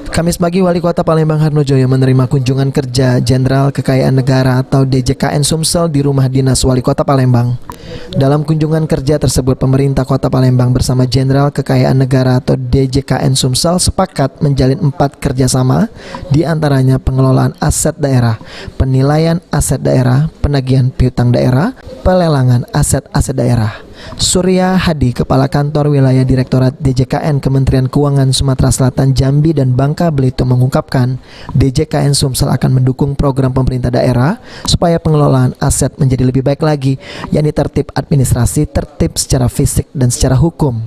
Kamis pagi, Wali Kota Palembang Harnojoyo menerima kunjungan kerja Jenderal Kekayaan Negara atau DJKN Sumsel di rumah dinas Wali Kota Palembang. Dalam kunjungan kerja tersebut, pemerintah Kota Palembang bersama Jenderal Kekayaan Negara atau DJKN Sumsel sepakat menjalin 4 kerjasama, di antaranya pengelolaan aset daerah, penilaian aset daerah, penagihan piutang daerah, pelelangan aset-aset daerah. Surya Hadi, Kepala Kantor Wilayah Direktorat DJKN Kementerian Keuangan Sumatera Selatan, Jambi, dan Bangka Belitung mengungkapkan DJKN Sumsel akan mendukung program pemerintah daerah supaya pengelolaan aset menjadi lebih baik lagi, yakni tertib administrasi, tertib secara fisik dan secara hukum.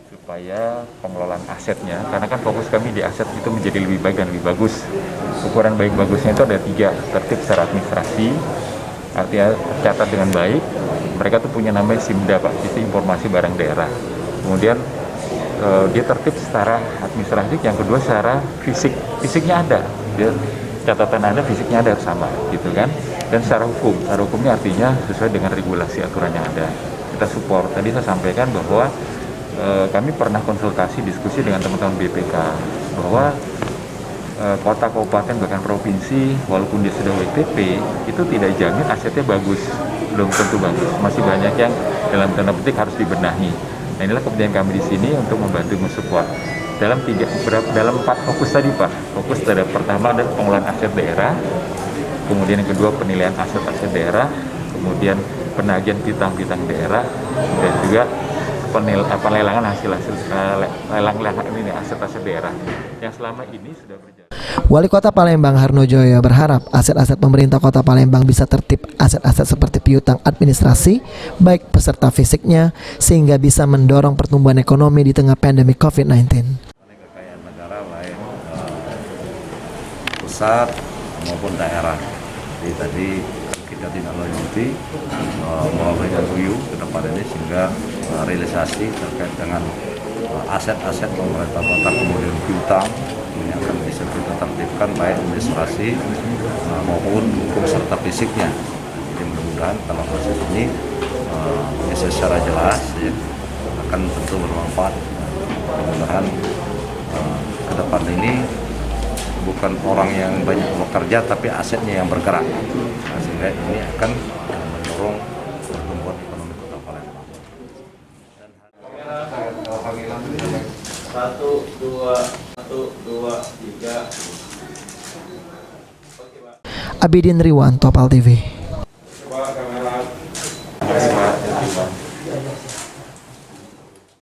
Supaya pengelolaan asetnya, karena kan fokus kami di aset itu menjadi lebih baik dan lebih bagus. Ukuran baik bagusnya itu ada 3, tertib secara administrasi, artinya tercatat dengan baik. Mereka tuh punya namanya SIMDA, Pak, itu informasi barang daerah. Kemudian dia tertib secara administratif, yang kedua secara fisiknya ada, dia catatan ada, fisiknya ada sama, gitu kan. Dan secara hukumnya artinya sesuai dengan regulasi aturan yang ada. Kita support. Tadi saya sampaikan bahwa kami pernah konsultasi diskusi dengan teman-teman BPK bahwa kota, kabupaten, bahkan provinsi, walaupun dia sudah WTP, itu tidak jamin asetnya bagus, belum tentu bagus. Masih banyak yang dalam tanda petik harus dibenahi. Nah, inilah kepentingan kami di sini untuk membantu mensupport dalam 4 fokus tadi, Pak. Fokus terhadap pertama adalah pengelolaan aset daerah, kemudian yang kedua penilaian aset-aset daerah, kemudian penagihan piutang-piutang daerah, dan juga pelelangan hasil lelang ini aset-aset daerah yang selama ini sudah berjalan. Wali Kota Palembang Harnojoyo berharap aset-aset pemerintah Kota Palembang bisa tertib, aset-aset seperti piutang administrasi, baik peserta fisiknya, sehingga bisa mendorong pertumbuhan ekonomi di tengah pandemi COVID-19. Kekayaan negara baik pusat maupun daerah. Jadi tadi kita tidak lanjuti melalui MOU ke depan ini sehingga realisasi terkait dengan aset-aset pemerintah kota, kemudian piutang ini akan bisa kita tertibkan baik administrasi maupun hukum serta fisiknya. Jadi mudah-mudahan kalau proses ini bisa secara jelas ya, akan tentu bermanfaat. Mudah-mudahan ke depan ini bukan orang yang banyak bekerja tapi asetnya yang bergerak. Nah, sehingga ini akan mendorong pertumbuhan ekonomi Kota Palembang. 1, 2, 3. Abidin Riwan, Topal TV.